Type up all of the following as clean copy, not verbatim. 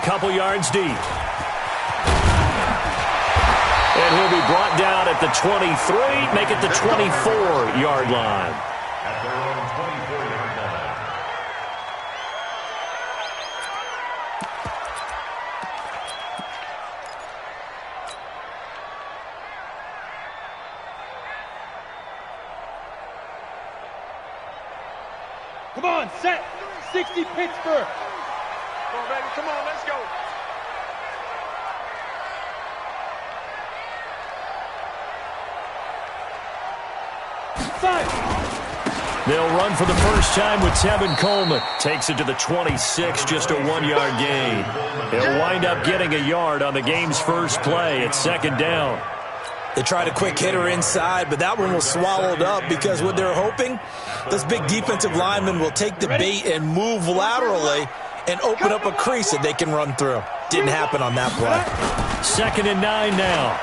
couple yards deep. And he'll be brought down at the 23, make it the 24-yard line. At their own 24-yard line. Come on, set. 60 Pittsburgh. Come on, baby. Come on, let's go. They'll run for the first time with Tevin Coleman. Takes it to the 26, just a 1-yard gain. He'll wind up getting a yard on the game's first play. It's second down. They tried a quick hitter inside, but that one was swallowed up because what they're hoping, this big defensive lineman will take the bait and move laterally and open up a crease that they can run through. Didn't happen on that play. 2nd and 9 now.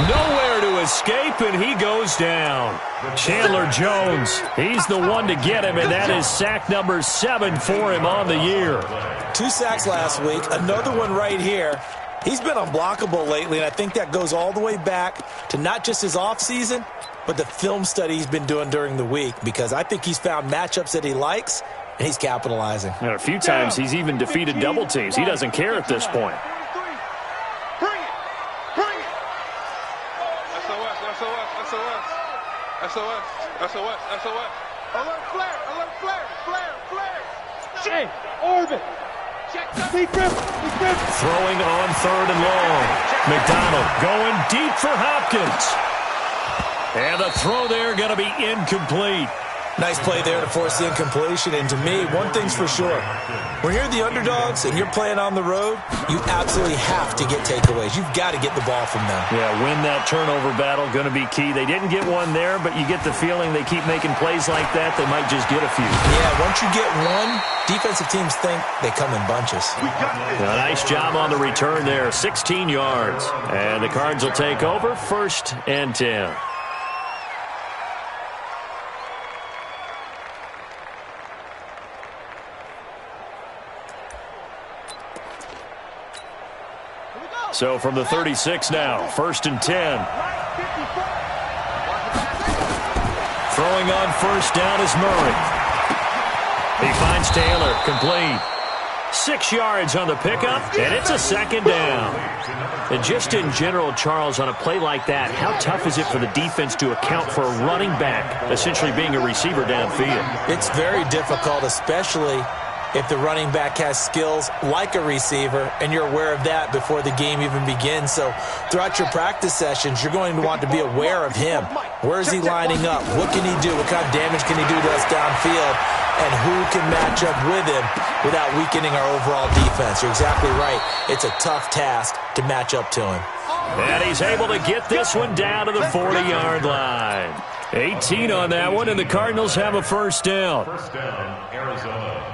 Nowhere to escape, and he goes down. Chandler Jones, he's the one to get him, and that is sack number 7 for him on the year. 2 sacks last week, another one right here. He's been unblockable lately, and I think that goes all the way back to not just his offseason, but the film study he's been doing during the week, because I think he's found matchups that he likes, and he's capitalizing. And a few times he's even defeated double teams. He doesn't care at this point. SOS. Alert flare. Jay, orbit. Throwing on 3rd and long. McDonald going deep for Hopkins. And the throw there going to be incomplete. Nice play there to force the incompletion. And to me, one thing's for sure. When you're the underdogs and you're playing on the road, you absolutely have to get takeaways. You've got to get the ball from them. Yeah, win that turnover battle, going to be key. They didn't get one there, but you get the feeling they keep making plays like that, they might just get a few. Yeah, once you get one, defensive teams think they come in bunches. A nice job on the return there, 16 yards. And the Cards will take over, 1st and 10. So from the 36 now, 1st and 10. Throwing on 1st down is Murray. He finds Taylor, complete. 6 yards on the pickup, and it's a 2nd down. And just in general, Charles, on a play like that, how tough is it for the defense to account for a running back essentially being a receiver downfield? It's very difficult, especially if the running back has skills like a receiver, and you're aware of that before the game even begins. So throughout your practice sessions, you're going to want to be aware of him. Where is he lining up? What can he do? What kind of damage can he do to us downfield? And who can match up with him without weakening our overall defense? You're exactly right. It's a tough task to match up to him. And he's able to get this one down to the 40-yard line. 18 on that one, and the Cardinals have a 1st down. 1st down, Arizona.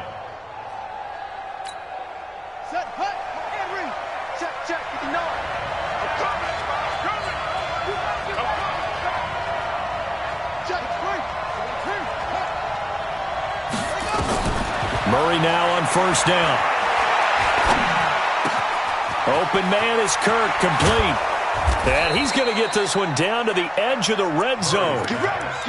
Murray now on 1st down. Open man is Kirk, complete. And he's going to get this one down to the edge of the red zone.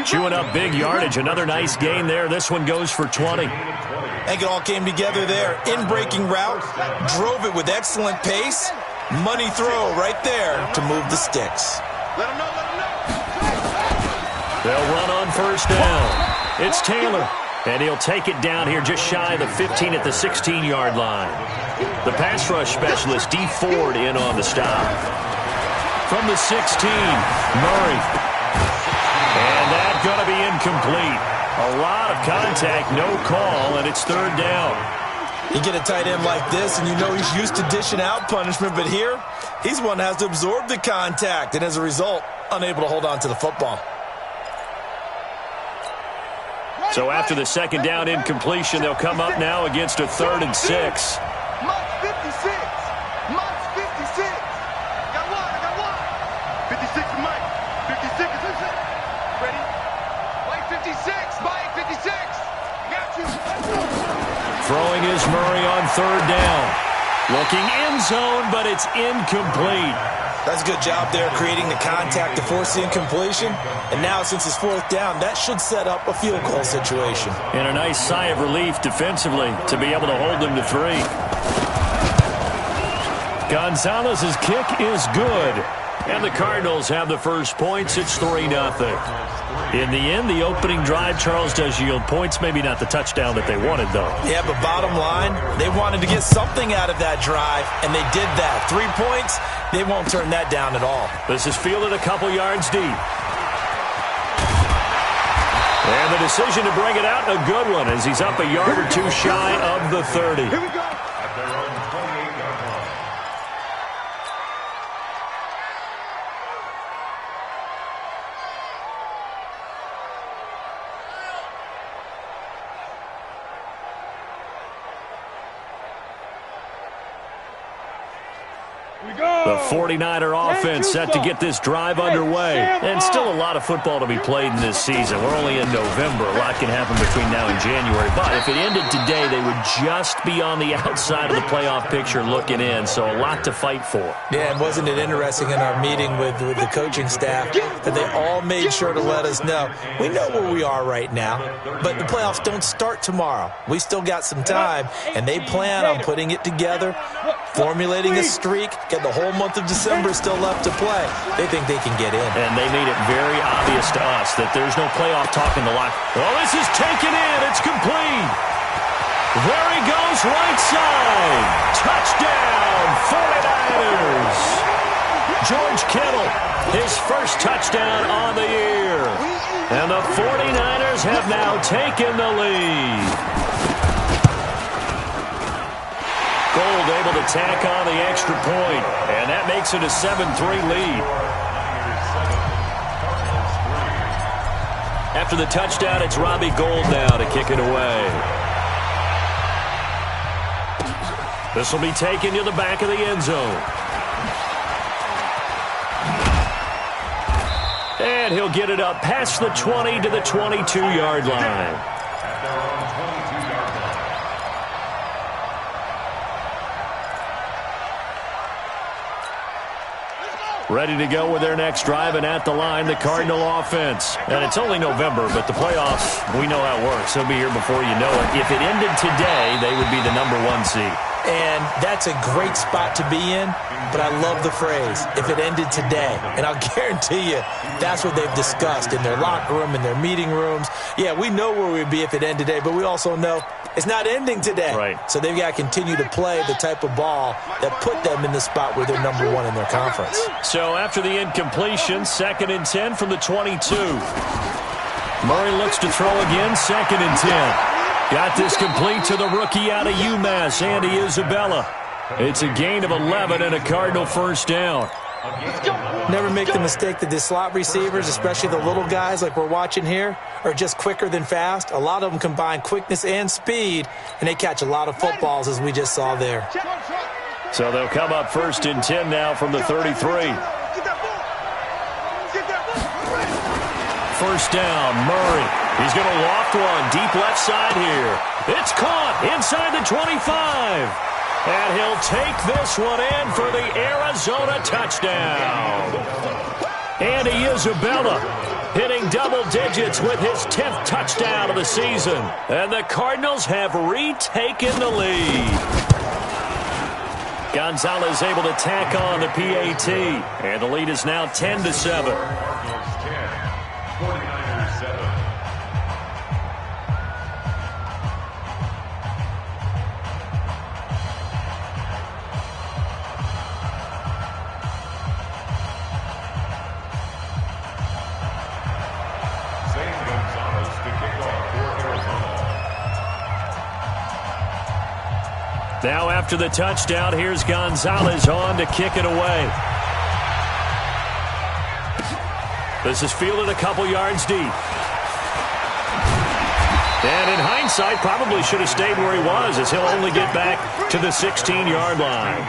Chewing up big yardage. Another nice gain there. This one goes for 20. I think it all came together there. In-breaking route, drove it with excellent pace. Money throw right there to move the sticks. They'll run on 1st down. It's Taylor. And he'll take it down here just shy of the 15 at the 16-yard line. The pass rush specialist, D. Ford, in on the stop. From the 16, Murray. And that's going to be incomplete. A lot of contact, no call, and it's 3rd down. You get a tight end like this, and you know he's used to dishing out punishment, but here, he's one that has to absorb the contact, and as a result, unable to hold on to the football. So after the 2nd down incompletion, they'll come up now against a 3rd and 6. Mike 56. Mike 56. Got one. 56 is Mike. 56 is ready. Mike 56. Mike 56. Got you. Throwing is Murray on third down. Looking end zone, but it's incomplete. That's a good job there creating the contact to force the incompletion. And now since it's fourth down, that should set up a field goal situation. And a nice sigh of relief defensively to be able to hold them to 3. Gonzalez's kick is good. And the Cardinals have the first points. It's 3-0. In the end, the opening drive, Charles, does yield points. Maybe not the touchdown that they wanted, though. Yeah, but bottom line, they wanted to get something out of that drive, and they did that. 3 points, they won't turn that down at all. This is fielded a couple yards deep. And the decision to bring it out, a good one, as he's up a yard or two shy of the 30. Here we go. At their own 28-yard line. The 49er offense set to get this drive underway. And still a lot of football to be played in this season. We're only in November. A lot can happen between now and January. But if it ended today, they would just be on the outside of the playoff picture looking in. So a lot to fight for. Yeah, and wasn't it interesting in our meeting with the coaching staff that they all made sure to let us know, we know where we are right now, but the playoffs don't start tomorrow. We still got some time, and they plan on putting it together, formulating a streak, get the whole month of December still left to play. They think they can get in. And they made it very obvious to us that there's no playoff talk in the locker. Well, this is taken in. It's complete. There he goes, right side. Touchdown, 49ers. George Kittle, his first touchdown on the year. And the 49ers have now taken the lead. Gold able to tack on the extra point, and that makes it a 7-3 lead. After the touchdown, it's Robbie Gould now to kick it away. This will be taken to the back of the end zone. And he'll get it up past the 20 to the 22-yard line. Ready to go with their next drive, and at the line, the Cardinal offense. And it's only November, but the playoffs, we know how it works. They'll be here before you know it. If it ended today, they would be the #1 seed. And that's a great spot to be in, but I love the phrase, if it ended today. And I'll guarantee you, that's what they've discussed in their locker room, in their meeting rooms. Yeah, we know where we'd be if it ended today, but we also know it's not ending today. Right. So they've got to continue to play the type of ball that put them in the spot where they're #1 in their conference. So after the incompletion, 2nd and 10 from the 22. Murray looks to throw again, 2nd and 10. Got this complete to the rookie out of UMass, Andy Isabella. It's a gain of 11 and a Cardinal first down. Never make the mistake that the slot receivers, especially the little guys like we're watching here, are just quicker than fast. A lot of them combine quickness and speed, and they catch a lot of footballs, as we just saw there. So they'll come up 1st and 10 now from the 33. First down, Murray. He's going to loft one deep left side here. It's caught inside the 25. And he'll take this one in for the Arizona touchdown. Andy Isabella hitting double digits with his 10th touchdown of the season. And the Cardinals have retaken the lead. Gonzalez able to tack on the PAT. And the lead is now 10-7. 49ers 7. Zane Gonzalez to kick off for Arizona. Now after the touchdown, here's Gonzalez on to kick it away. This is fielded a couple yards deep. And in hindsight, probably should have stayed where he was, as he'll only get back to the 16-yard line.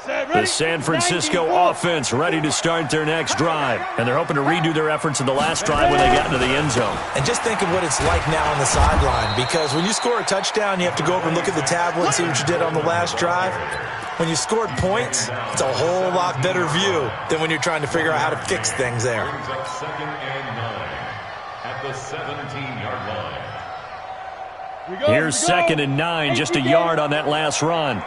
The San Francisco offense ready to start their next drive. And they're hoping to redo their efforts in the last drive when they got into the end zone. And just think of what it's like now on the sideline, because when you score a touchdown, you have to go over and look at the tablet and see what you did on the last drive. When you scored points, it's a whole lot better view than when you're trying to figure out how to fix things there. Second and 9 at the 17-yard line. Here's 2nd and 9, just a yard on that last run.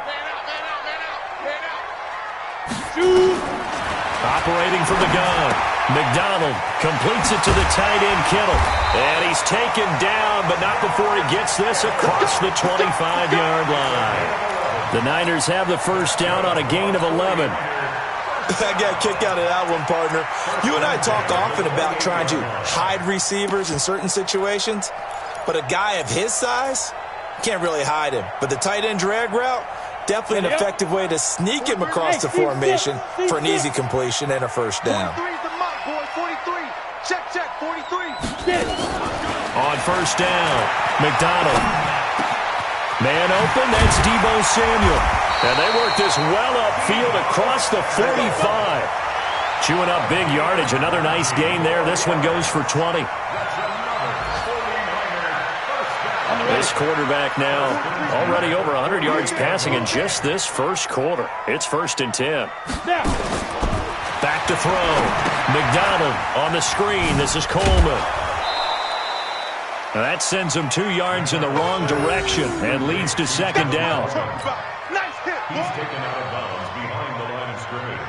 Operating from the gun. McDonald completes it to the tight end, Kittle. And he's taken down, but not before he gets this across the 25-yard line. The Niners have the first down on a gain of 11. I got a kick out of that one, partner. You and I talk often about trying to hide receivers in certain situations, but a guy of his size, can't really hide him. But the tight end drag route, definitely an effective way to sneak him across the formation for an easy completion and a first down. 43. Check, 43. On first down, McDonald. Man open, that's Deebo Samuel. And they work this well upfield across the 45. Chewing up big yardage. Another nice gain there. This one goes for 20. This quarterback now already over 100 yards passing in just this first quarter. It's 1st and 10. Back to throw. McDonald on the screen. This is Coleman. Now that sends him 2 yards in the wrong direction and leads to 2nd down. He's taken out of bounds behind the line of scrimmage.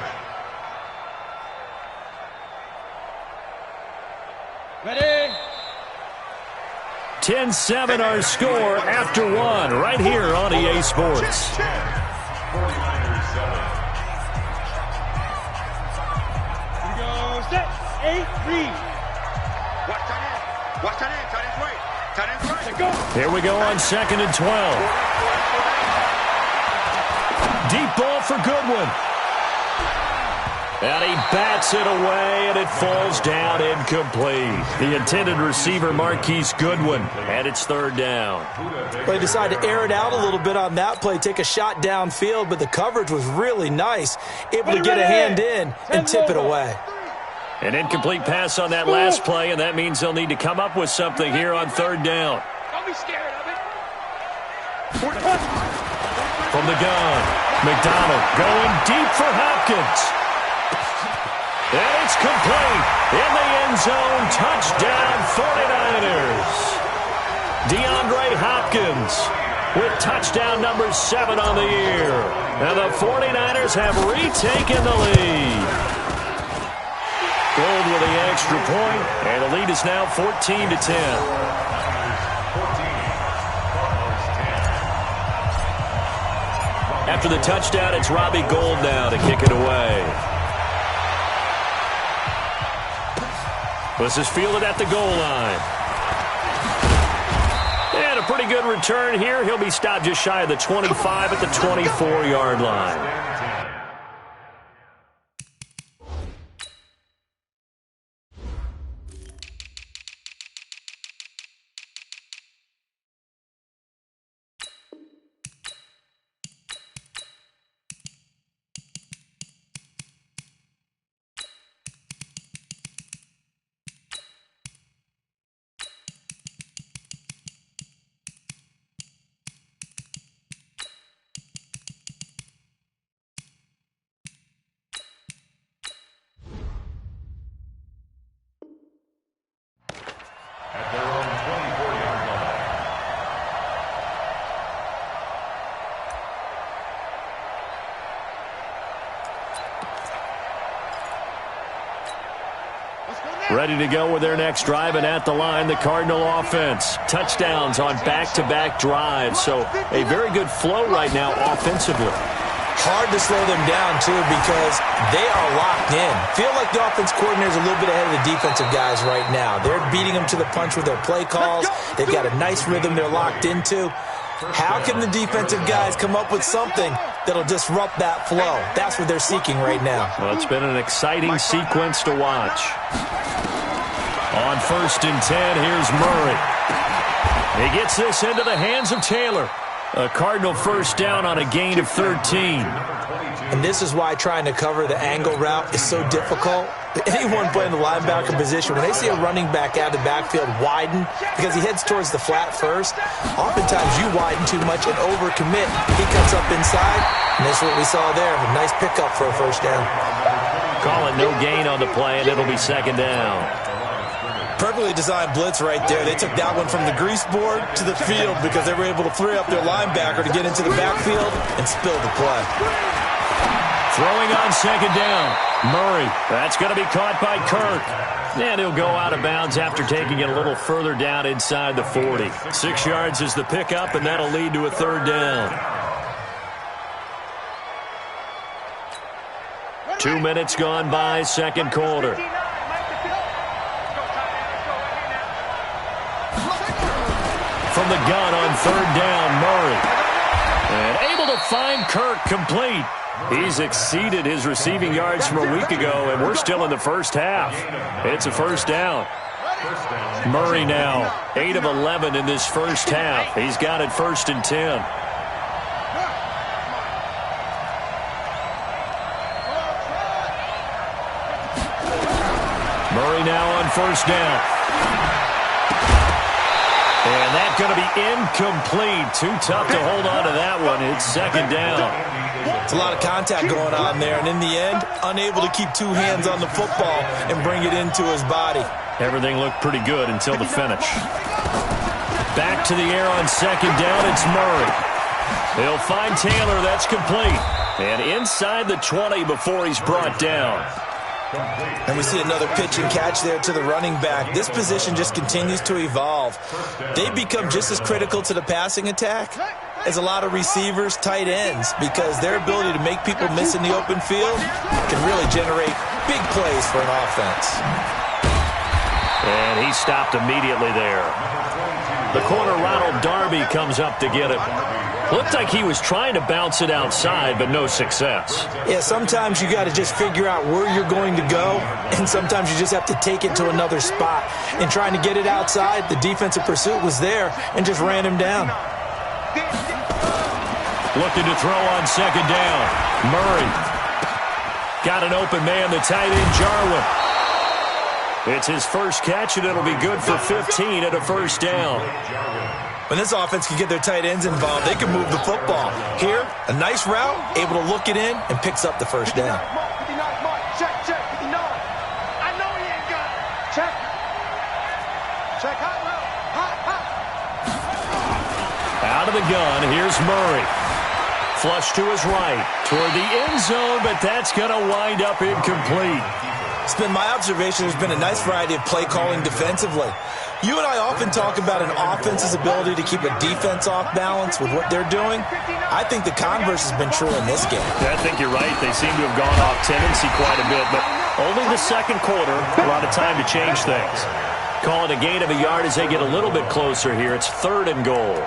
Ready? 10-7 our score after 1 right here on EA Sports. 49ers 7. Go set. 8 read. Watch tight end. Tight end's right. Tight end's right. Go. Here we go on 2nd and 12. Deep ball for Goodwin. And he bats it away, and it falls down incomplete. The intended receiver, Marquise Goodwin, and it's 3rd down. Well, he decided to air it out a little bit on that play, take a shot downfield, but the coverage was really nice. Able to get a hand in and tip it away. An incomplete pass on that last play, and that means they'll need to come up with something here on 3rd down. Don't be scared of it. From the gun, McDonald going deep for Hopkins. And it's complete. In the end zone, touchdown 49ers. DeAndre Hopkins with touchdown number 7 on the year. And the 49ers have retaken the lead. Gold with the extra point, and the lead is now 14-10. After the touchdown, it's Robbie Gould now to kick it away. This is fielded at the goal line. And a pretty good return here. He'll be stopped just shy of the 25 at the 24-yard line. At their own 24-yard line. Ready to go with their next drive, and at the line, the Cardinal offense. Touchdowns on back-to-back drives, so a very good flow right now offensively. Hard to slow them down, too, because they are locked in. Feel like the offense coordinator is a little bit ahead of the defensive guys right now. They're beating them to the punch with their play calls. They've got a nice rhythm they're locked into. How can the defensive guys come up with something that'll disrupt that flow? That's what they're seeking right now. Well, it's been an exciting sequence to watch. On 1st and 10, here's Murray. He gets this into the hands of Taylor. A Cardinal first down on a gain of 13. And this is why trying to cover the angle route is so difficult. Anyone playing the linebacker position, when they see a running back out of the backfield widen because he heads towards the flat first, oftentimes you widen too much and overcommit. He cuts up inside, and that's what we saw there. A nice pickup for a first down. Call it no gain on the play, and it'll be second down. Perfectly designed blitz right there. They took that one from the grease board to the field because they were able to free up their linebacker to get into the backfield and spill the play. Throwing on second down. Murray. That's going to be caught by Kirk. And he'll go out of bounds after taking it a little further down inside the 40. 6 yards is the pickup, and that'll lead to a third down. 2 minutes gone by, second quarter. From the gun on third down, Murray. And able to find Kirk complete. He's exceeded his receiving yards from a week ago, and we're still in the first half. It's a first down. Murray now, 8 of 11 in this first half. He's got it 1st and 10. Murray now on first down. And that's going to be incomplete. Too tough to hold on to that one. It's second down. It's a lot of contact going on there, and in the end, unable to keep 2 hands on the football and bring it into his body. Everything looked pretty good until the finish. Back to the air on second down, it's Murray. He'll find Taylor, that's complete. And inside the 20 before he's brought down. And we see another pitch and catch there to the running back. This position just continues to evolve. They become just as critical to the passing attack as a lot of receivers, tight ends, because their ability to make people miss in the open field can really generate big plays for an offense. And he stopped immediately there. The corner, Ronald Darby, comes up to get it. Looked like he was trying to bounce it outside, but no success. Yeah, sometimes you got to just figure out where you're going to go, and sometimes you just have to take it to another spot. In trying to get it outside, the defensive pursuit was there and just ran him down. Looking to throw on second down. Murray. Got an open man, the tight end, Jarwin. It's his first catch, and it'll be good for 15 at a first down. When this offense can get their tight ends involved, they can move the football. Here, a nice route, able to look it in, and picks up the first down. Check, 59. I know he ain't got it. Check. Check, hot route. Hot. Out of the gun, here's Murray. Flush to his right, toward the end zone, but that's going to wind up incomplete. It's been my observation there's been a nice variety of play calling defensively. You and I often talk about an offense's ability to keep a defense off balance with what they're doing. I think the converse has been true in this game. Yeah, I think you're right. They seem to have gone off tendency quite a bit, but only the second quarter, a lot of time to change things. Call it a gain of a yard as they get a little bit closer here. It's 3rd and goal.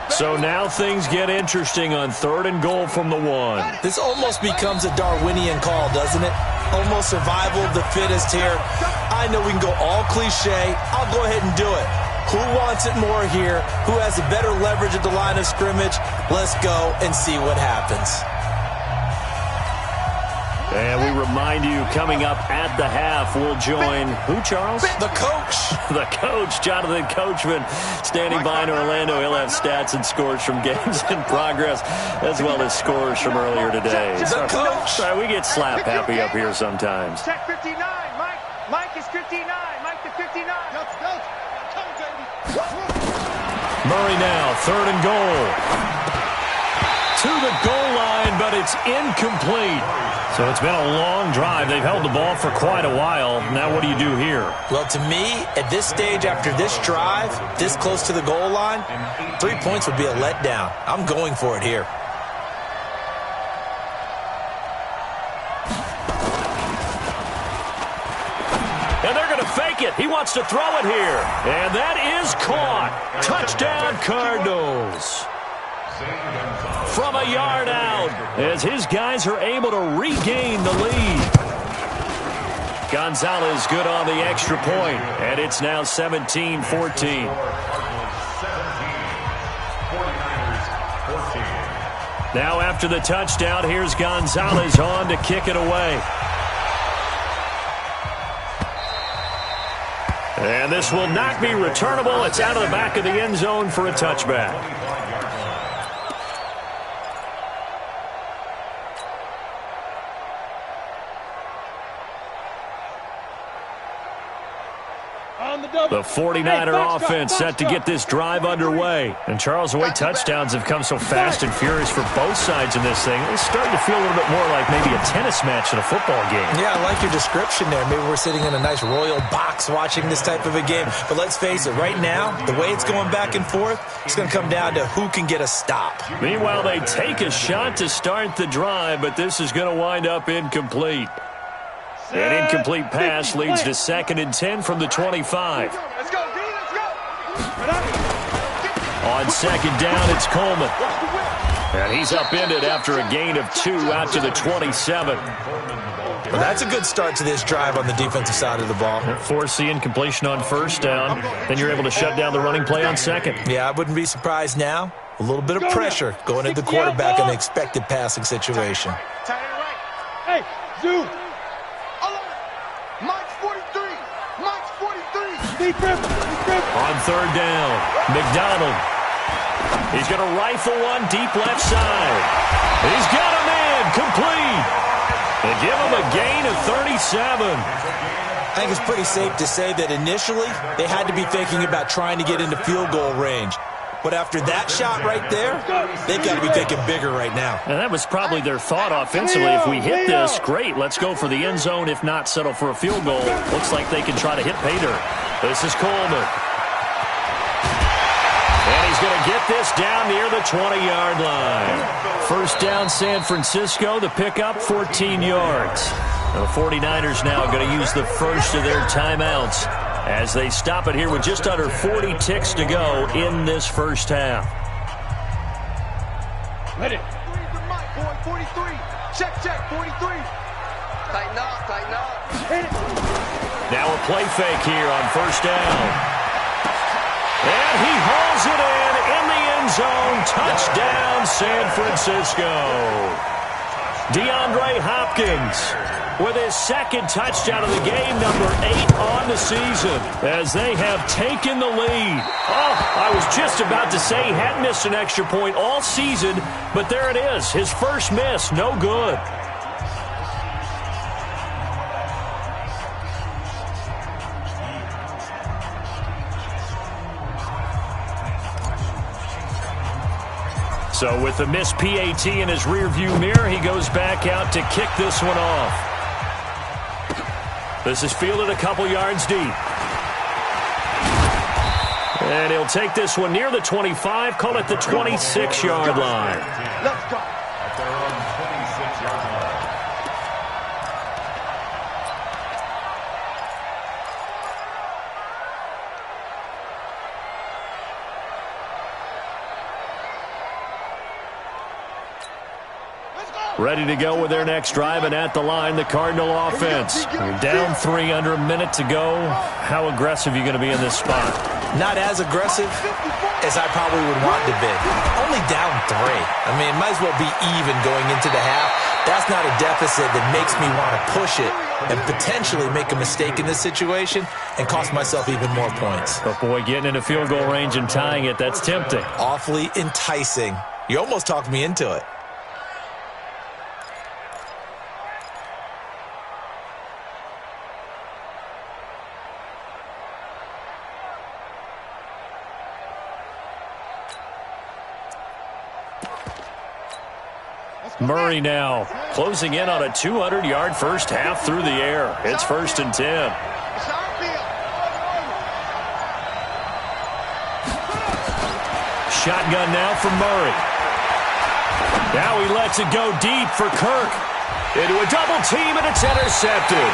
So now things get interesting on 3rd and goal from the 1. This almost becomes a Darwinian call, doesn't it? Almost survival of the fittest here. I know we can go all cliche. I'll go ahead and do it. Who wants it more here? Who has the better leverage at the line of scrimmage? Let's go and see what happens. And we remind you, coming up at the half, we'll join who, Charles? The coach. The coach, Jonathan Coachman, standing by in Orlando. He'll have stats and scores from games in progress, as well as scores from earlier today. The coach. Sorry, we get slap happy up here sometimes. Check 59. Mike is 59. Mike to 59. Come, baby. Murray now, 3rd and goal. To the goal line, but it's incomplete. So it's been a long drive. They've held the ball for quite a while. Now what do you do here? Well, to me, at this stage, after this drive, this close to the goal line, 3 points would be a letdown. I'm going for it here. And they're going to fake it. He wants to throw it here. And that is caught. Touchdown, Cardinals. From a yard out, as his guys are able to regain the lead. Gonzalez good on the extra point, and it's now 17-14. Now after the touchdown, here's Gonzalez on to kick it away. And this will not be returnable. It's out of the back of the end zone for a touchback. The 49er offense set to get this drive underway. And Charles, the way touchdowns have come so fast and furious for both sides in this thing, it's starting to feel a little bit more like maybe a tennis match in a football game. Yeah, I like your description there. Maybe we're sitting in a nice royal box watching this type of a game. But let's face it, right now, the way it's going back and forth, it's going to come down to who can get a stop. Meanwhile, they take a shot to start the drive, but this is going to wind up incomplete. An incomplete pass leads to 2nd and 10 from the 25. Let's go, D, let's go. On 2nd down, it's Coleman. And he's upended after a gain of 2 out to the 27. Well, that's a good start to this drive on the defensive side of the ball. Force the incompletion on 1st down. Then you're able to shut down the running play on 2nd. Yeah, I wouldn't be surprised now. A little bit of pressure going at the quarterback in an expected passing situation. Tight end right. Hey, Zoo. Mike's 43. Mike's 43. On 3rd down, McDonald. He's going to rifle one deep left side. He's got a man complete. They give him a gain of 37. I think it's pretty safe to say that initially they had to be thinking about trying to get into field goal range. But after that shot right there, they've got to be thinking bigger right now. And that was probably their thought offensively. If we hit this, great, let's go for the end zone. If not, settle for a field goal. Looks like they can try to hit pay dirt. This is Coleman. And he's going to get this down near the 20-yard line. 1st down, San Francisco. The pickup, 14 yards. The 49ers now going to use the first of their timeouts as they stop it here with just under 40 ticks to go in this first half. Ready. Mike, boy, 43. Check, 43. Tighten up. Hit it. Now a play fake here on 1st down. And he hauls it in the end zone. Touchdown, San Francisco. DeAndre Hopkins with his 2nd touchdown of the game, number 8 on the season, as they have taken the lead. Oh, I was just about to say he hadn't missed an extra point all season, but there it is, his first miss, no good. So with the missed PAT in his rearview mirror, he goes back out to kick this one off. This is fielded a couple yards deep. And he'll take this one near the 25, call it the 26-yard line. Let's go. At their own 26-yard line. Ready to go with their next drive, and at the line, the Cardinal offense. You're down 3 under a minute to go. How aggressive are you going to be in this spot? Not as aggressive as I probably would want to be. Only down 3. I mean, it might as well be even going into the half. That's not a deficit that makes me want to push it and potentially make a mistake in this situation and cost myself even more points. But, boy, getting into field goal range and tying it, that's tempting. Awfully enticing. You almost talked me into it. Murray now closing in on a 200-yard first half through the air. It's 1st and 10. Shotgun now from Murray. Now he lets it go deep for Kirk. Into a double team, and it's intercepted.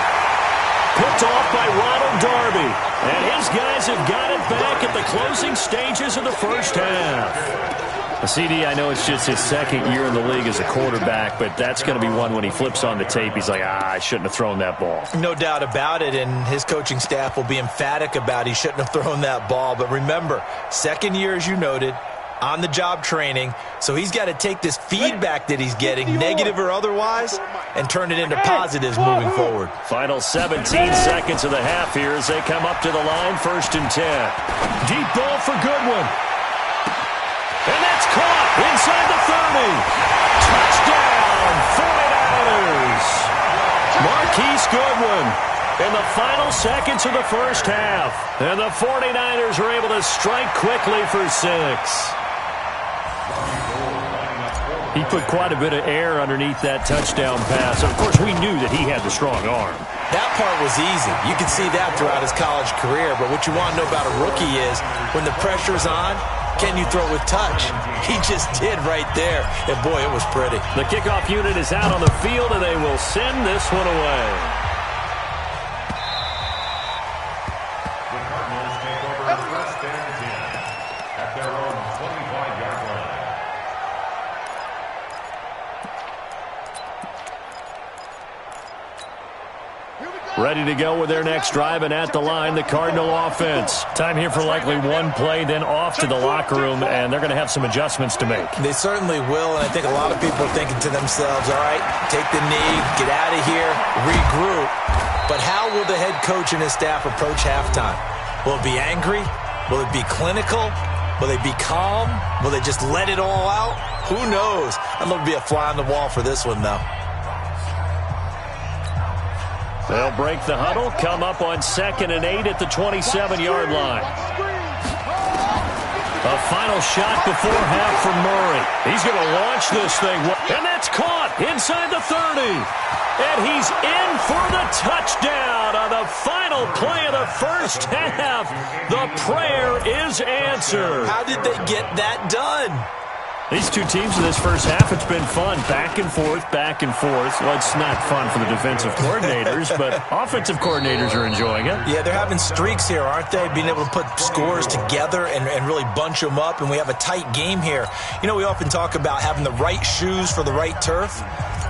Picked off by Ronald Darby. And his guys have got it back at the closing stages of the first half. CD, I know it's just his 2nd year in the league as a quarterback, but that's going to be one when he flips on the tape, he's like, I shouldn't have thrown that ball. No doubt about it, and his coaching staff will be emphatic about he shouldn't have thrown that ball. But remember, 2nd year, as you noted, on-the-job training, so he's got to take this feedback that he's getting, negative or otherwise, and turn it into positives moving forward. Final 17 seconds of the half here as they come up to the line, 1st and 10. Deep ball for Goodwin. And that's caught inside the 30. Touchdown, 49ers. Marquise Goodwin in the final seconds of the first half. And the 49ers are able to strike quickly for 6. He put quite a bit of air underneath that touchdown pass. Of course, we knew that he had the strong arm. That part was easy. You can see that throughout his college career. But what you want to know about a rookie is when the pressure's on, can you throw with touch? He just did right there. And, boy, it was pretty. The kickoff unit is out on the field, and they will send this one away. The Cardinals take over 1st and 10 at their own 25-yard line. Ready to go with their next drive, and at the line, the Cardinal offense. Time here for likely one play, then off to the locker room, and they're going to have some adjustments to make. They certainly will, and I think a lot of people are thinking to themselves, all right, take the knee, get out of here, regroup. But how will the head coach and his staff approach halftime? Will it be angry? Will it be clinical? Will they be calm? Will they just let it all out? Who knows? I'd love to be a fly on the wall for this one, though. They'll break the huddle, come up on 2nd and 8 at the 27-yard line. A final shot before half from Murray. He's going to launch this thing. And that's caught inside the 30. And he's in for the touchdown on the final play of the first half. The prayer is answered. How did they get that done? These two teams in this first half, it's been fun. Back and forth, back and forth. Well, it's not fun for the defensive coordinators, but offensive coordinators are enjoying it. Yeah, they're having streaks here, aren't they? Being able to put scores together and really bunch them up, and we have a tight game here. You know, we often talk about having the right shoes for the right turf.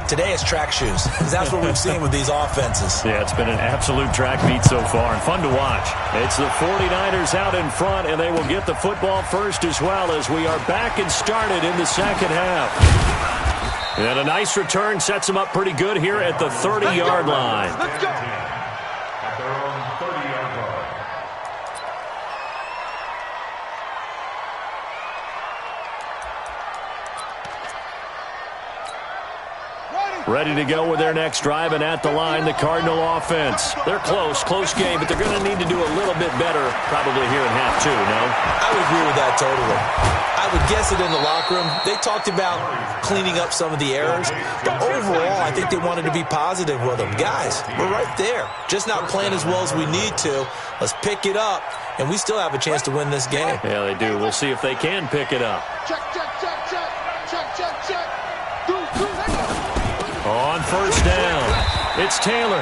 Today it's track shoes, because that's what we've seen with these offenses. Yeah, it's been an absolute track meet so far, and fun to watch. It's the 49ers out in front, and they will get the football first as well as we are back and started in the second half. And a nice return sets them up pretty good here at the 30-yard line. Let's go. At their own 30-yard line. Ready to go with their next drive, and at the line, the Cardinal offense. They're close game, but they're going to need to do a little bit better probably here in half 2, no? I would agree with that totally. I would guess it in the locker room. They talked about cleaning up some of the errors, but overall, I think they wanted to be positive with them. Guys, we're right there. Just not playing as well as we need to. Let's pick it up, and we still have a chance to win this game. Yeah, they do. We'll see if they can pick it up. Check, check, check, check. Check, check, check. Through, let go. On first down, it's Taylor.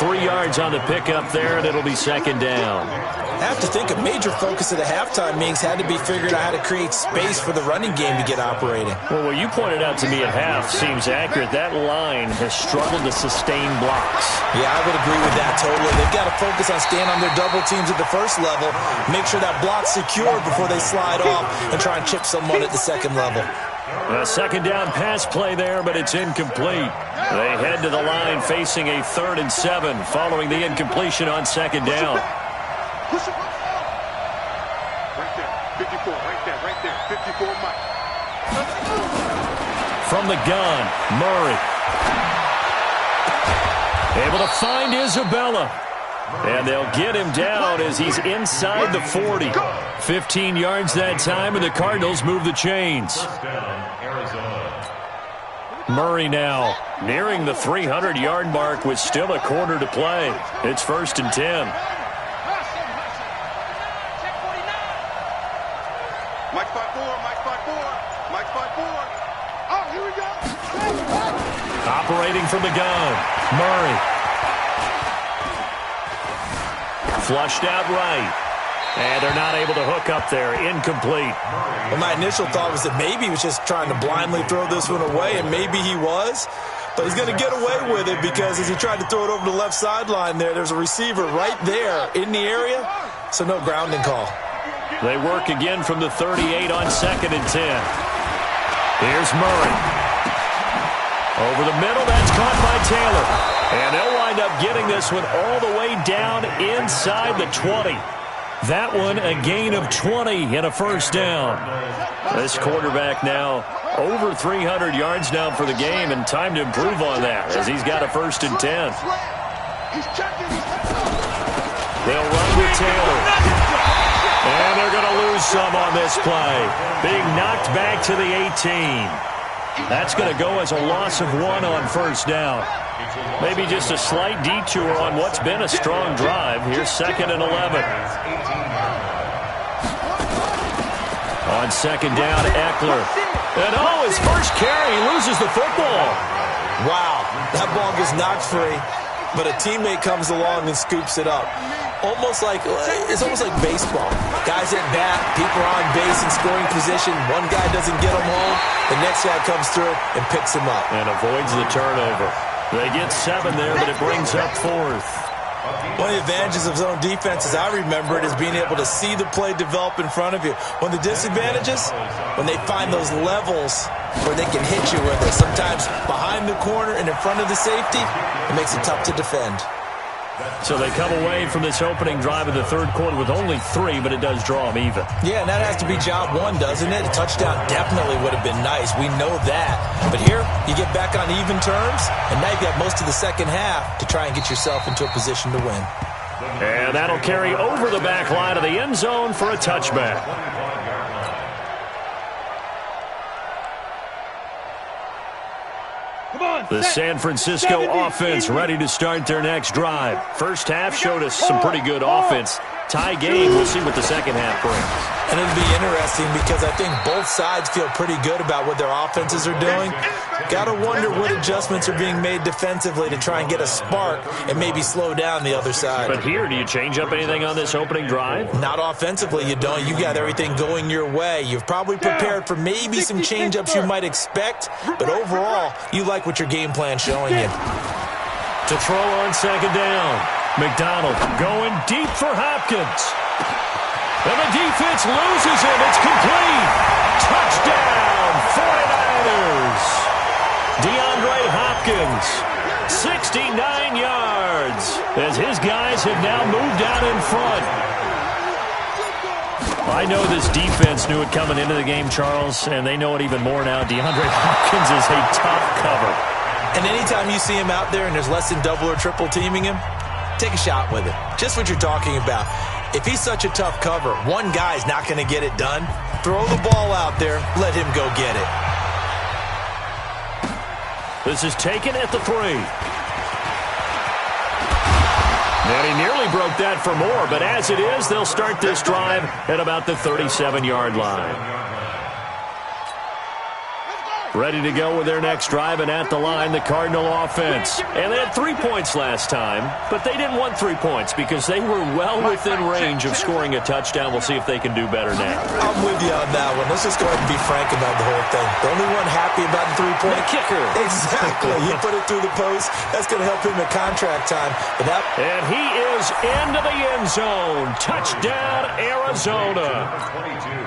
3 yards on the pickup there, and it'll be 2nd down. I have to think a major focus of the halftime meetings had to be figuring out how to create space for the running game to get operating. Well, what you pointed out to me at half seems accurate. That line has struggled to sustain blocks. Yeah, I would agree with that totally. They've got to focus on staying on their double teams at the first level, make sure that block's secure before they slide off and try and chip someone at the second level. A 2nd down pass play there, but it's incomplete. They head to the line facing a 3rd and 7 following the incompletion on 2nd down. Push it. Right there. 54, right there. 54, Mike. From the gun, Murray. Able to find Isabella. And they'll get him down as he's inside the 40. 15 yards that time, and the Cardinals move the chains. First down, Arizona. Murray now nearing the 300-yard mark with still a quarter to play. It's 1st and 10. Mike 5-4, Mike 5-4, Mike 5-4. Oh, here we go. Operating from the gun, Murray. Flushed out right. And they're not able to hook up there. Incomplete. Well, my initial thought was that maybe he was just trying to blindly throw this one away, and maybe he was. But he's going to get away with it because as he tried to throw it over the left sideline there's a receiver right there in the area, so no grounding call. They work again from the 38 on 2nd and 10. Here's Murray. Over the middle, that's caught by Taylor. And they'll wind up getting this one all the way down inside the 20. That one a gain of 20 and a first down. This quarterback now over 300 yards now for the game, and time to improve on that as he's got a 1st and 10. They'll run with Taylor. And they're going to lose some on this play. Being knocked back to the 18. That's going to go as a loss of 1 on 1st down. Maybe just a slight detour on what's been a strong drive. Here's 2nd and 11. On 2nd down, Eckler. And his first carry, he loses the football. Wow, that ball gets knocked free, but a teammate comes along and scoops it up. It's almost like baseball. Guys at bat, people are on base in scoring position. One guy doesn't get him home, the next guy comes through and picks him up. And avoids the turnover. They get 7 there, but it brings up 4th. One of the advantages of zone defense, as I remember it, is being able to see the play develop in front of you. One of the disadvantages, when they find those levels where they can hit you with it, sometimes behind the corner and in front of the safety, it makes it tough to defend. So they come away from this opening drive of the 3rd quarter with only 3, but it does draw them even. Yeah, and that has to be job 1, doesn't it? A touchdown definitely would have been nice. We know that. But here, you get back on even terms, and now you've got most of the second half to try and get yourself into a position to win. And that'll carry over the back line of the end zone for a touchback. The San Francisco offense ready to start their next drive. First half showed us some pretty good offense. Tie game. We'll see what the second half brings. And it'll be interesting because I think both sides feel pretty good about what their offenses are doing. Got to wonder what adjustments are being made defensively to try and get a spark and maybe slow down the other side. But here, do you change up anything on this opening drive? Not offensively, you don't. You got everything going your way. You've probably prepared for maybe some change-ups you might expect, but overall, you like what your game plan's showing you. To throw on 2nd down. McDonald going deep for Hopkins. And the defense loses it. It's complete. Touchdown, 49ers. DeAndre Hopkins, 69 yards, as his guys have now moved out in front. I know this defense knew it coming into the game, Charles, and they know it even more now. DeAndre Hopkins is a tough cover. And anytime you see him out there and there's less than double or triple teaming him, take a shot with it. Just what you're talking about. If he's such a tough cover, one guy's not going to get it done. Throw the ball out there. Let him go get it. This is taken at the 3. And he nearly broke that for more, but as it is, they'll start this drive at about the 37-yard line. Ready to go with their next drive, and at the line, the Cardinal offense. And they had 3 points last time, but they didn't want 3 points because they were well within range of scoring a touchdown. We'll see if they can do better now. I'm with you on that one. Let's just go ahead and be frank about the whole thing. The only one happy about the 3-point kicker. Exactly. You put it through the post. That's going to help him at contract time. And he is into the end zone. Touchdown, Arizona.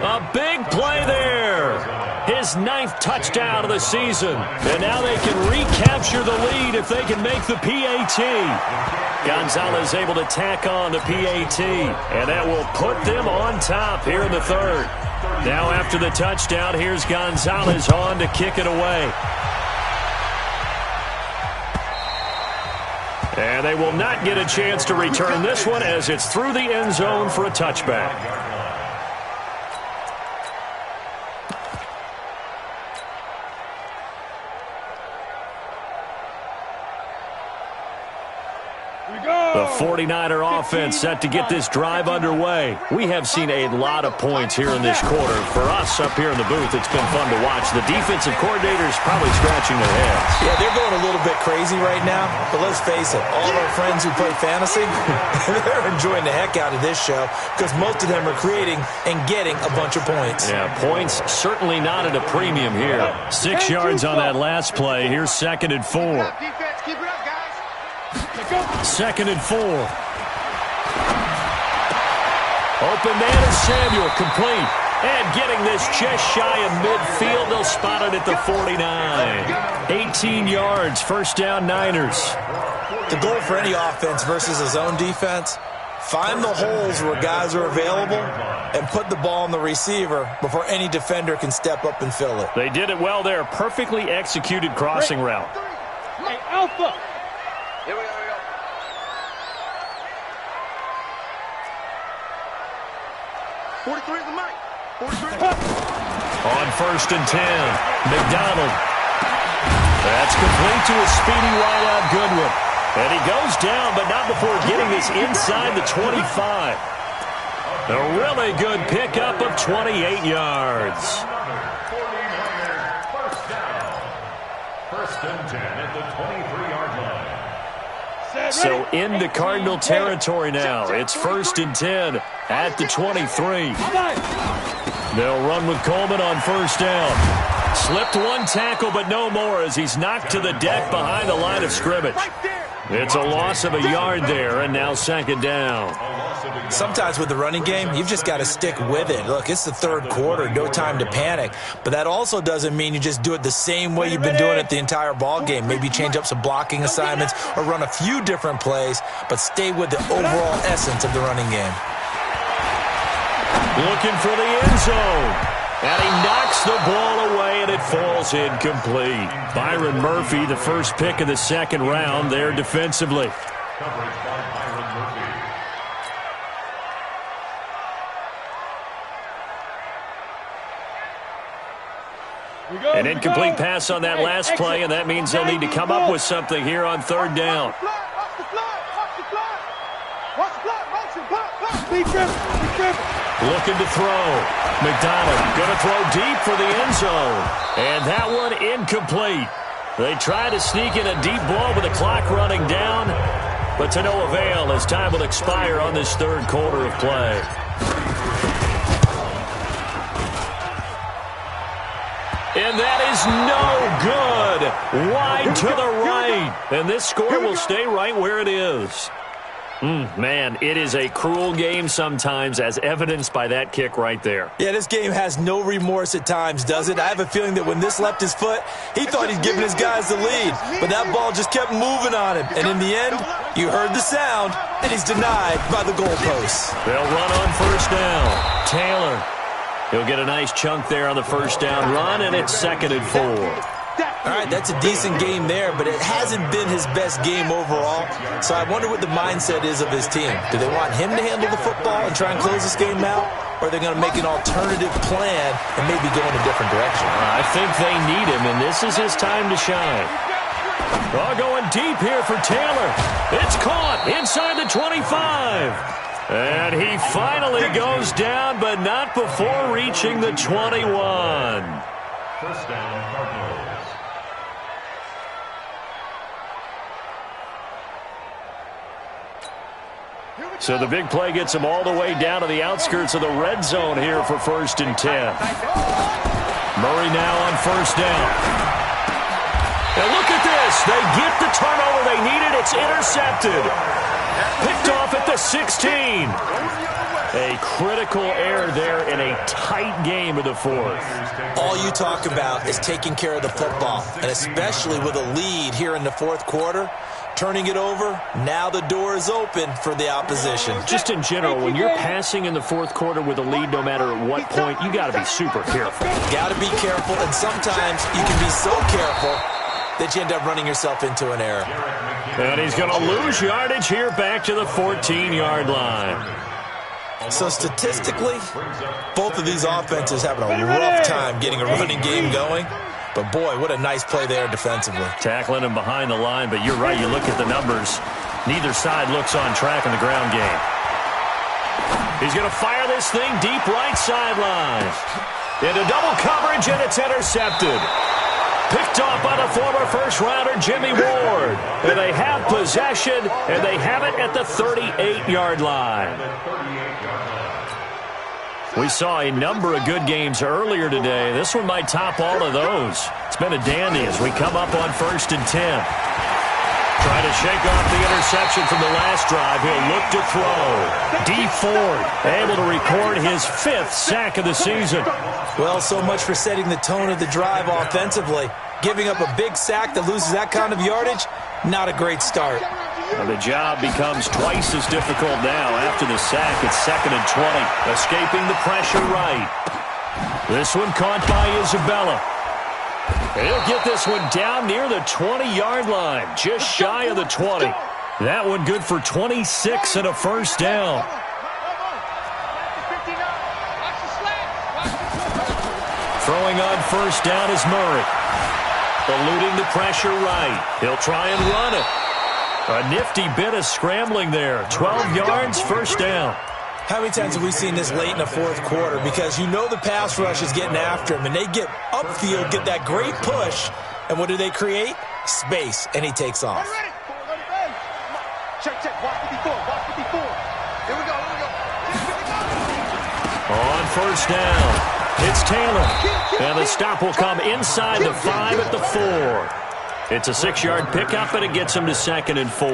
A big play there. His 9th touchdown of the season. And now they can recapture the lead if they can make the PAT. Gonzalez able to tack on the PAT. And that will put them on top here in the 3rd. Now after the touchdown, here's Gonzalez on to kick it away. And they will not get a chance to return this one as it's through the end zone for a touchback. The 49er offense set to get this drive underway. We have seen a lot of points here in this quarter. For us up here in the booth, it's been fun to watch. The defensive coordinators probably scratching their heads. Yeah, they're going a little bit crazy right now. But let's face it, all of our friends who play fantasy, they're enjoying the heck out of this show because most of them are creating and getting a bunch of points. Yeah, points certainly not at a premium here. 6 yards on that last play. Here's 2nd and 4. Defense, keep it up, guys. 2nd and 4. Open man is Samuel, complete. And getting this just shy of midfield, they'll spot it at the 49. 18 yards, first down Niners. The goal for any offense versus a zone defense, find the holes where guys are available and put the ball on the receiver before any defender can step up and fill it. They did it well there. Perfectly executed crossing route. Hey, Alpha. Here we go. Here we go. 43 is the mic. 43. On first and 10, McDonald. That's complete to a speedy wideout Goodwin. And he goes down, but not before getting this inside the 25. A really good pickup of 28 yards. 49ers first down. First and 10 at the 23-yard line. So into Cardinal territory now. It's first and 10 at the 23. They'll run with Coleman on first down. Slipped one tackle, but no more as he's knocked to the deck behind the line of scrimmage. It's a loss of a yard there, and now second down. Sometimes with the running game, you've just got to stick with it. Look, it's the third quarter, no time to panic. But that also doesn't mean you just do it the same way you've been doing it the entire ball game. Maybe change up some blocking assignments or run a few different plays, but stay with the overall essence of the running game. Looking for the end zone. And he knocks the ball away, and it falls incomplete. Byron Murphy, the first pick of the second round there defensively. Coverage by Byron Murphy. An incomplete pass on that last play, and that means they'll need to come up with something here on third down. Watch the fly. Watch the fly. Be driven. Looking to throw. McDonald going to throw deep for the end zone. And that one incomplete. They try to sneak in a deep ball with the clock running down, but to no avail as time will expire on this third quarter of play. And that is no good. Wide to the right. And this score will stay right where it is. Man, it is a cruel game sometimes, as evidenced by that kick right there. Yeah, this game has no remorse at times, does it? I have a feeling that when this left his foot, he thought he'd given his guys the lead. But that ball just kept moving on him. And in the end, you heard the sound, and he's denied by the goalposts. They'll run on first down. Taylor. He'll get a nice chunk there on the first down run, and it's second and 4. All right, that's a decent game there, but it hasn't been his best game overall. So I wonder what the mindset is of his team. Do they want him to handle the football and try and close this game out? Or are they going to make an alternative plan and maybe go in a different direction? I think they need him, and this is his time to shine. Oh, going deep here for Taylor. It's caught inside the 25. And he finally goes down, but not before reaching the 21. First down, Cardinals. So the big play gets him all the way down to the outskirts of the red zone here for first and 10. Murray now on first down. And look at this. They get the turnover they needed. It's intercepted. Picked off at the 16. A critical error there in a tight game of the fourth. All you talk about is taking care of the football, and especially with a lead here in the fourth quarter. Turning it over, now the door is open for the opposition. Just in general, when you're passing in the fourth quarter with a lead, no matter at what point, you got to be super careful. Got to be careful, and sometimes you can be so careful that you end up running yourself into an error. And he's going to lose yardage here back to the 14-yard line. So statistically, both of these offenses having a rough time getting a running game going. But, boy, what a nice play there defensively. Tackling him behind the line, but you're right. You look at the numbers. Neither side looks on track in the ground game. He's going to fire this thing deep right sideline. Into double coverage, and it's intercepted. Picked off by the former first-rounder Jimmy Ward. And they have possession, and they have it at the 38-yard line. We saw a number of good games earlier today. This one might top all of those. It's been a dandy as we come up on first and 10. Trying to shake off the interception from the last drive. He'll look to throw. Dee Ford able to record his 5th sack of the season. Well, so much for setting the tone of the drive offensively. Giving up a big sack that loses that kind of yardage, not a great start. Well, the job becomes twice as difficult now after the sack. It's 2nd and 20. Escaping the pressure right. This one caught by Isabella. He'll get this one down near the 20-yard line, just shy of the 20. That one good for 26 and a first down. Throwing on first down is Murray. Eluding the pressure right. He'll try and run it. A nifty bit of scrambling there. 12 yards, first down. How many times have we seen this late in the fourth quarter? Because you know the pass rush is getting after him, and they get upfield, get that great push, and what do they create? Space, and he takes off. Check, check. Watch 54. Watch 54. Here we go. Here we go. On first down, it's Taylor. And the stop will come inside the 5 at the 4. It's a 6-yard pickup, and it gets him to 2nd and 4.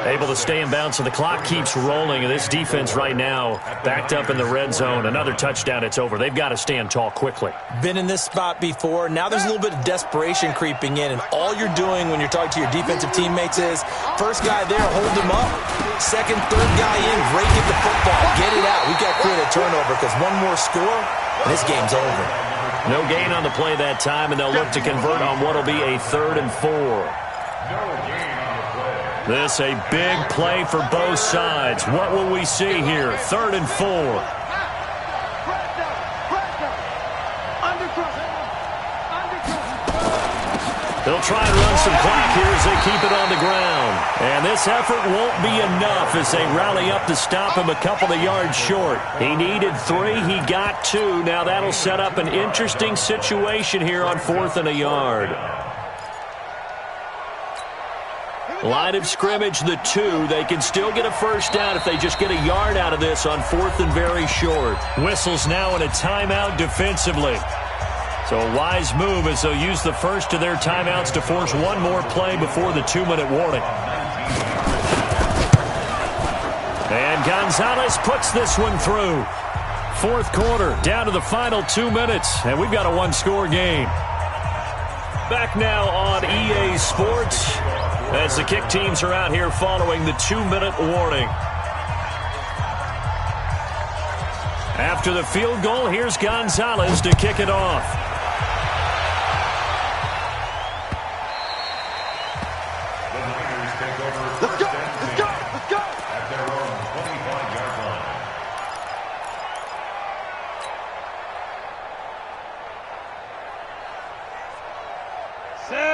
Able to stay in bounds, so the clock keeps rolling. And this defense right now backed up in the red zone. Another touchdown, it's over. They've got to stand tall quickly. Been in this spot before. Now there's a little bit of desperation creeping in, and all you're doing when you're talking to your defensive teammates is first guy there, hold him up. Second, third guy in, break it the football. Get it out. We've got to create a turnover because one more score, and this game's over. No gain on the play that time, and they'll look to convert on what will be a 3rd and 4. This a big play for both sides. What will we see here? 3rd and 4. They'll try and run some clock here as they keep it on the ground. And this effort won't be enough as they rally up to stop him a couple of yards short. He needed 3. He got 2. Now that'll set up an interesting situation here on 4th and a yard. Line of scrimmage, the 2. They can still get a first down if they just get a yard out of this on 4th and very short. Whistles now in a timeout defensively. So a wise move as they'll use the first of their timeouts to force one more play before the 2-minute warning. And Gonzalez puts this one through. 4th quarter, down to the final 2 minutes, and we've got a one-score game. Back now on EA Sports as the kick teams are out here following the 2-minute warning. After the field goal, here's Gonzalez to kick it off. Let's go. Let's go. Let's go. At their own 25-yard line.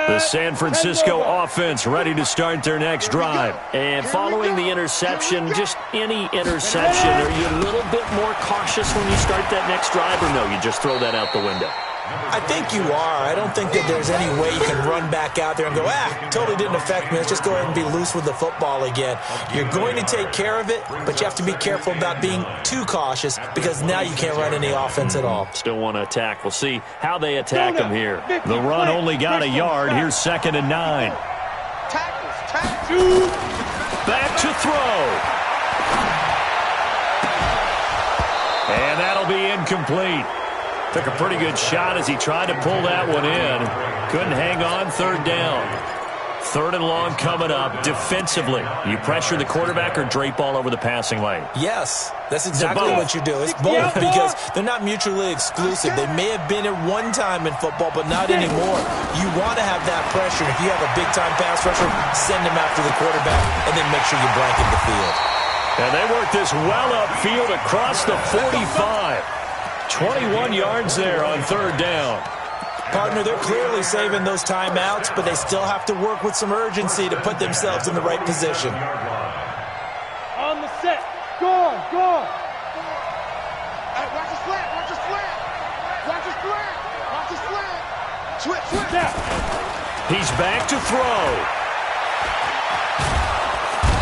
The San Francisco offense ready to start their next drive. And following the interception, just any interception, are you a little bit more cautious when you start that next drive, or no, you just throw that out the window? I think you are. I don't think that there's any way you can run back out there and go, totally didn't affect me. Let's just go ahead and be loose with the football again. You're going to take care of it, but you have to be careful about being too cautious because now you can't run any offense at all. Still want to attack. We'll see how they attack them here. The run only got a yard. Here's 2nd and 9. Tackles. Back to throw. And that'll be incomplete. Took a pretty good shot as he tried to pull that one in. Couldn't hang on, 3rd down. 3rd and long coming up. Defensively, you pressure the quarterback or drape all over the passing lane? Yes, that's exactly what you do. It's both because they're not mutually exclusive. They may have been at one time in football, but not anymore. You want to have that pressure. If you have a big-time pass rusher, send him after the quarterback and then make sure you blanket the field. And they work this well upfield across the 45. 21 yards there on 3rd down. Partner, they're clearly saving those timeouts, but they still have to work with some urgency to put themselves in the right position. On the set. Go. Hey, watch the slant. Watch the slant. Watch the slant. Watch the slant. Switch. He's back to throw.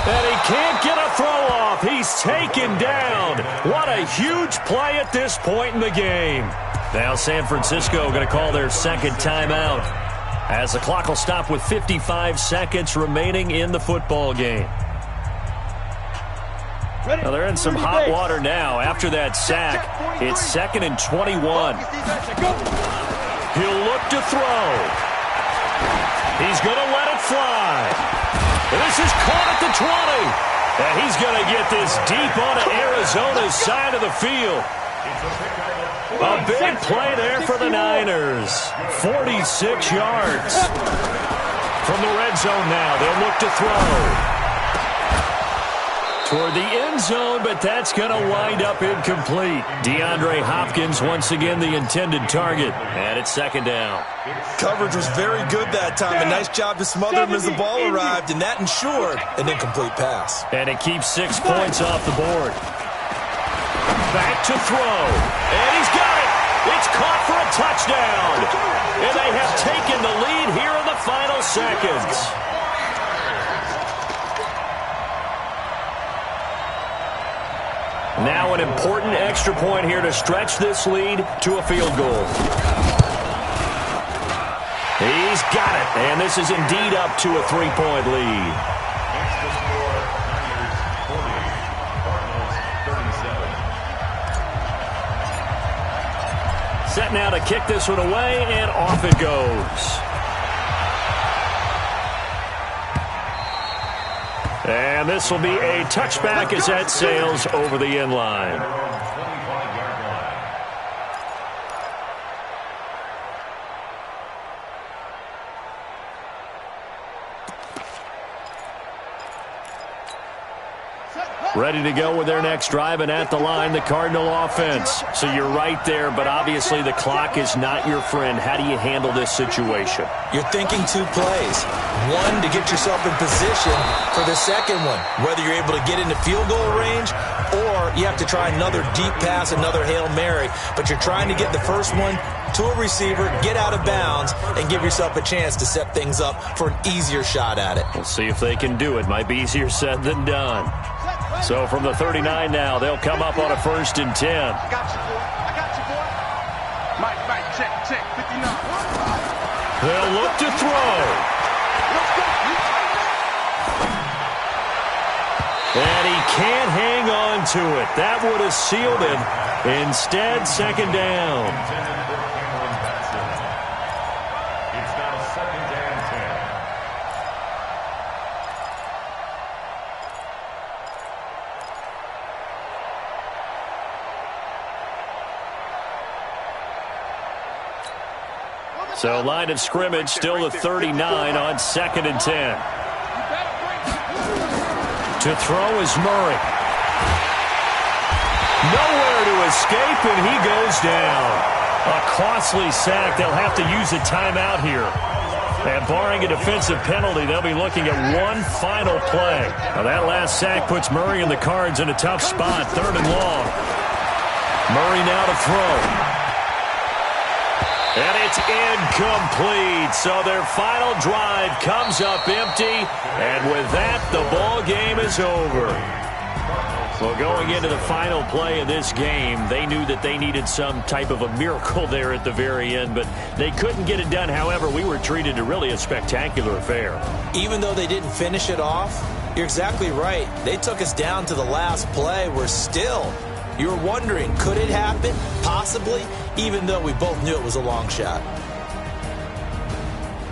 And he can't get a throw off. He's taken down. What a huge play at this point in the game. Now San Francisco going to call their 2nd timeout. as the clock will stop with 55 seconds remaining in the football game. Well, they're in some hot water now. After that sack, it's 2nd and 21. He'll look to throw. He's going to let it fly. This is caught at the 20. And he's going to get this deep onto Arizona's side of the field. A big play there for the Niners. 46 yards. From the red zone now, they'll look to throw. Toward the end zone, but that's going to wind up incomplete. DeAndre Hopkins once again the intended target. And it's 2nd down. Coverage was very good that time. A nice job to smother him as the ball arrived, and that ensured an incomplete pass. And it keeps 6 points off the board. Back to throw. And he's got it. It's caught for a touchdown. And they have taken the lead here in the final seconds. Now an important extra point here to stretch this lead to a field goal. He's got it, and this is indeed up to a 3-point lead. That's the score. Niners 40, Cardinals 37. Set now to kick this one away, and off it goes. And this will be a touchback as that sails over the end line. Ready to go with their next drive, and at the line, the Cardinal offense. So you're right there, but obviously the clock is not your friend. How do you handle this situation? You're thinking 2 plays. One, to get yourself in position for the second one, whether you're able to get into field goal range or you have to try another deep pass, another Hail Mary. But you're trying to get the first one to a receiver, get out of bounds, and give yourself a chance to set things up for an easier shot at it. We'll see if they can do it. Might be easier said than done. So from the 39 now, they'll come up on a 1st and 10. I got you, boy. I got you, boy. Mike, check, 59. They'll look to throw. Let's go. And he can't hang on to it. That would have sealed him. Instead, 2nd down. Intended for Cameron Batson. It's now 2nd and 10. So line of scrimmage still the 39 on 2nd and 10. To throw is Murray. Nowhere to escape, and he goes down. A costly sack. They'll have to use a timeout here. And barring a defensive penalty, they'll be looking at one final play. Now that last sack puts Murray and the Cards in a tough spot, 3rd and long. Murray now to throw. And it's incomplete. So their final drive comes up empty. And with that, the ball game is over. Well, going into the final play of this game, they knew that they needed some type of a miracle there at the very end, but they couldn't get it done. However, we were treated to really a spectacular affair. Even though they didn't finish it off, you're exactly right. They took us down to the last play. We're still... You were wondering, could it happen? Possibly, even though we both knew it was a long shot.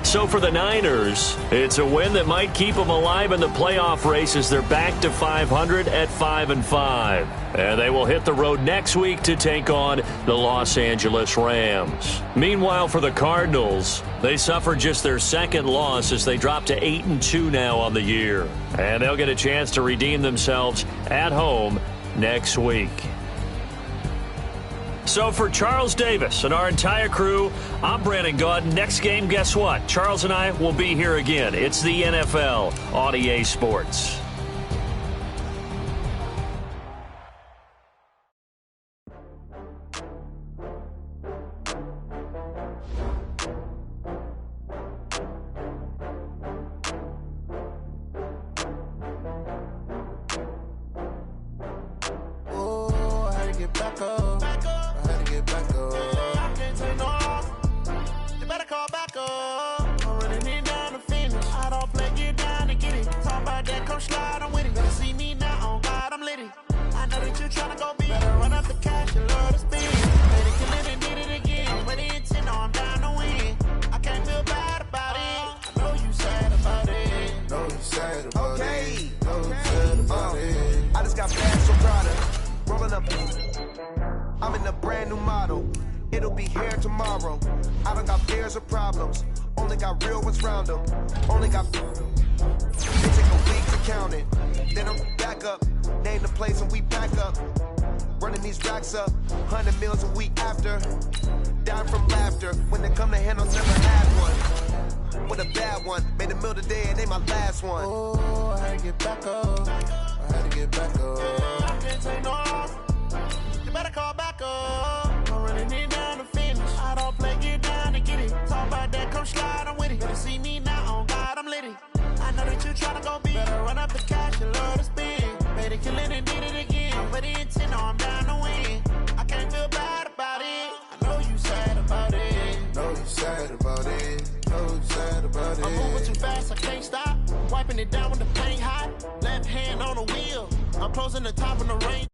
So for the Niners, it's a win that might keep them alive in the playoff race as they're back to 500 at 5-5. And they will hit the road next week to take on the Los Angeles Rams. Meanwhile, for the Cardinals, they suffered just their 2nd loss as they drop to 8-2 now on the year. And they'll get a chance to redeem themselves at home next week. So for Charles Davis and our entire crew, I'm Brandon Gaudin. Next game, guess what? Charles and I will be here again. It's the NFL on EA Sports. tryna go be. Better run up the cash and love the speed. Made it, kill it, and did it again. With the intent, no, I'm down to win. I can't feel bad about it. I know you sad about it. Know you sad about Okay. it. Know you sad about it. I just got bags from Prada. Rolling up. I'm in a brand new model. It'll be here tomorrow. I don't got fears or problems. Only got real ones round them. Only got. They take a week to count it. Then I'm back up. Name the place and we pack up. Running these racks up. 100 meals a week after. Down from laughter. When they come to handles, never had one. With a bad one. Made a meal today and they my last one. Oh, I had to get back up. I had to get back up. I can't take no off. You better call back up. I'm running it down to finish. I don't play, get down to get it. Talk about that, come slide, I'm with it. Better see me now, on God, I'm litty. I know that you tryna go big. Better run up the cash and love to spin. Made it, kill it, and did it again. With the intent, no, I'm down to win. I can't feel bad about it. I know you sad about it. Know you sad about it. Know you sad about it. I'm moving too fast, I can't stop. Wiping it down with the paint hot. Left hand on the wheel. I'm closing the top of the range.